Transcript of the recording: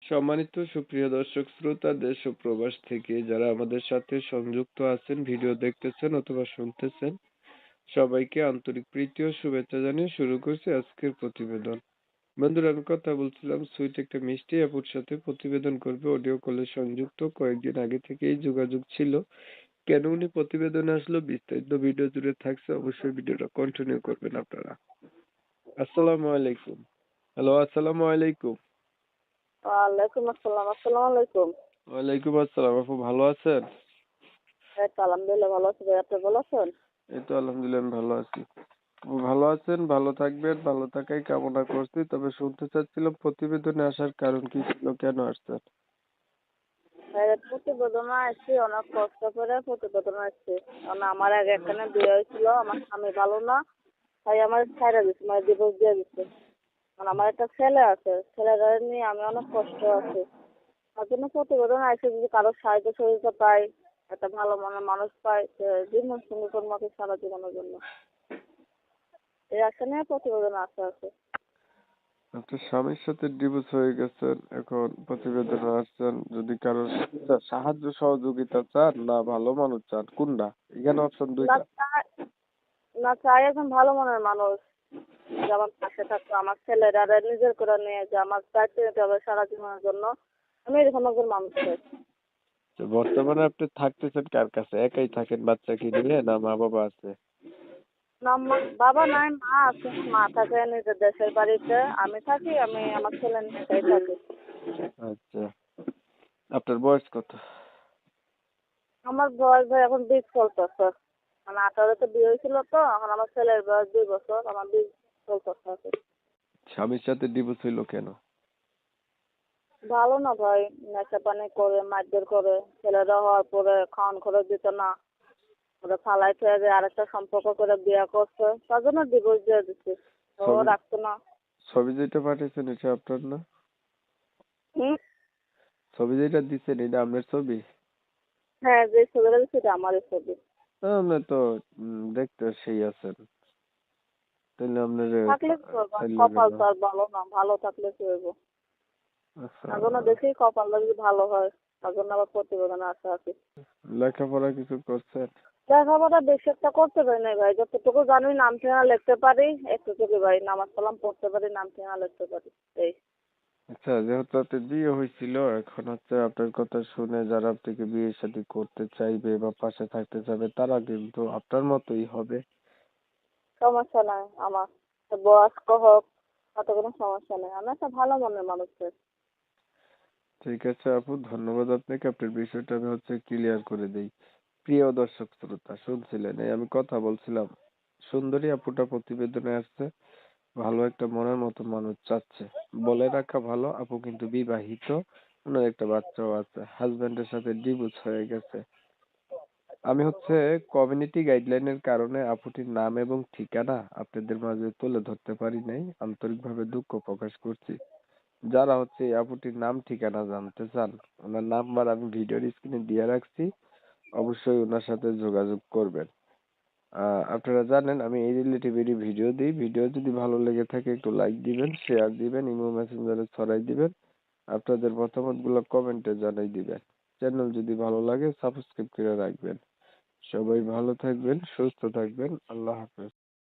সম্মানিত সুপ্রিয় দর্শক শ্রোতা দেশ ও প্রবাস থেকে যারা আমাদের সাথে সংযুক্ত আছেন, ভিডিও দেখতেছেন অথবা শুনতেছেন, সবাইকে আন্তরিক প্রীতি ও শুভেচ্ছা জানিয়ে শুরু করছি আজকের প্রতিবেদন। বন্ধুরা, আমি কথা বলছিলাম সুইট একটা মিষ্টি আপুর সাথে প্রতিবেদন করবে, অডিও কলে সংযুক্ত, কয়েকদিন আগে থেকেই যোগাযোগ ছিল। কেন উনি প্রতিবেদনে আসলো বিস্তারিত ভিডিও জুড়ে থাকছে, অবশ্যই ভিডিওটা কন্টিনিউ করবেন আপনারা। আসসালামু আলাইকুম। হ্যালো, আসসালামু আলাইকুম। ওয়ালাইকুম আসসালাম। আসসালামু আলাইকুম। ওয়ালাইকুম আসসালাম। আপু ভালো আছেন? এই তো আলহামদুলিল্লাহ ভালো আছি ভাই। আপনি ভালো আছেন? এই তো আলহামদুলিল্লাহ আমি ভালো আছি। আপু ভালো আছেন, ভালো থাকবেন, ভালো থাকাই কামনা করছি। তবে শুনতে চাচ্ছিলাম প্রতিবেদনে আসার কারণ কি ছিল, কেন আসছেন? ভাই প্রতিবেদনে আসছি, অনেক কষ্ট করে প্রতিবেদনে আসছি। কারণ আমার আগে এখানে বিয়ে হয়েছিল, আমার স্বামী ভালো না, তাই আমার ছেড়ে দিচ্ছে, মানে ডিভোর্স দিয়ে দিচ্ছে। কারণ আমার একটা ছেলে আছে, ছেলেটা নিয়ে আমি অনেক কষ্ট আছি। তার জন্য প্রতিবেদনে আসছি, যদি কারো সাহায্য সহযোগিতা পাই, একটা ভালো মনের মানুষ পাই, জীবন সঙ্গী করবো আমাকে সারা জীবনের জন্য। এই আশা নিয়ে প্রতিবেদনে আসা আছে। আপনার স্বামীর সাথে ডিভোর্স হয়ে গেছেন, এখন প্রতিবেদনে আসছেন। যদি কারো সাহায্য সহযোগিতা চান না ভালো মানুষ চান, কোনটা? এখানে অপশন না দুইটা। চাই, না চাই একজন ভালো মনের মানুষ যে আমার পাশে থাকতো, আমার ছেলেরা নিজের করে নিয়ে যে আমার দায়িত্ব নিতে হবে সারা জীবনের জন্য। আমি এরকম একজন মানুষ চাই। তো বর্তমানে আপনি থাকতেছেন কার কাছে? একাই থাকেন বাচ্চাকে নিয়ে, না মা বাবা আছে? না বাবা নাই, মা আছে। মা থাকে নিজের দেশের বাড়িতে, আমি থাকি, আমি আমার ছেলে নিয়ে একাই থাকি। আচ্ছা, আপনার বয়স কত? আমার বয়স ভাই এখন 20 চলতেছে। মানে 18-তে বিয়ে হয়েছিল, তো এখন আমার ছেলের বয়স 2 বছর, আমার 20 চলতেছে আর কি। স্বামীর সাথে ডিভোর্স হইলো কেন? ভালো না ভাই, নেশা পানি করে, মারধর করে, ছেলেরা হওয়ার পরে খাওয়ান খরচ দিত না, ওরা ফালাই থেকে যে আরেকটা সম্পর্ক করে বিয়ে করছে, তার জন্য ডিভোর্স দিয়ে দিচ্ছে। ও ছবি রাখতো না। ছবি যেটা পাঠিয়েছেন এটা আপনার না? হুম। ছবি যেটা দিচ্ছেন এটা আপনার ছবি? হ্যাঁ, যে ছবিটা দিচ্ছে এটা আমারই ছবি। আপনি তো দেখতে সেই আছেন, তাহলে আপনার থাকলে কি করবো, চাইলে কপাল গেল। তো আর ভালো না, ভালো থাকলে কি হইব। আচ্ছা, তার জন্য দেখি কপালটা যদি ভালো হয়, তার জন্য আবার প্রতিবেদনে আসা আছি। লেখাপড়া কিছু করছেন? লেখাপড়া বেশি একটা করতে পারি না ভাই, যতটুকু জানি নাম ঠিকানা লিখতে পারি, একটুটুকু ভাই, নামাজ কালাম পড়তে পারি, নাম ঠিকানা লিখতে পারি, এই। আচ্ছা, যেহেতু আপনার বিয়ে হয়েছিল, এখন হচ্ছে আপনার কথা শুনে যারা আপনাকে বিয়ে শাদী করতে চাইবে বা পাশে থাকতে চাইবে তারা কিন্তু আপনার মতোই হবে। সমস্যা নাই আমার, তো বয়স্ক হোক, তাতে কোনো সমস্যা নেই। আমি একটা ভালো মনের মানুষ চাই। ঠিক আছে আপু, ধন্যবাদ আপনাকে। আপনার বিষয়টা আমি হচ্ছে ক্লিয়ার করে দেই। প্রিয় দর্শক শ্রোতা, শুনছিলেন, এই আমি কথা বলছিলাম, সুন্দরী আপুটা প্রতিবেদনে আসছে, ভালো একটা মনের মতো মানুষ চাচ্ছে। বলে রাখা ভালো, আপু কিন্তু বিবাহিত, ওনার একটা বাচ্চাও আছে, হাজবেন্ডের সাথে ডিভোর্স হয়ে গেছে। আমি হচ্ছে কমিউনিটি গাইডলাইনের কারণে আপুটির নাম এবং ঠিকানা আপনাদের মাঝে তুলে ধরতে পারি নাই, আন্তরিকভাবে দুঃখ প্রকাশ করছি। যারা হচ্ছে এই আপুটির নাম ঠিকানা জানতে চান, ওনার নাম্বার আমি ভিডিওর স্ক্রিনে দিয়ে রাখছি, অবশ্যই ওনার সাথে যোগাযোগ করবেন। আপনারা জানেন আমি এই রিলেটিভেরই ভিডিও দিই। ভিডিও যদি ভালো লেগে থাকে একটু লাইক দিবেন, শেয়ার দিবেন, ইমো মেসেঞ্জারে ছড়াই দিবেন, আপনাদের মতামত গুলো কমেন্টে জানাই দিবেন। চ্যানেল যদি ভালো লাগে সাবস্ক্রাইব করে রাখবেন। সবাই ভালো থাকবেন, সুস্থ থাকবেন। আল্লাহ হাফেজ।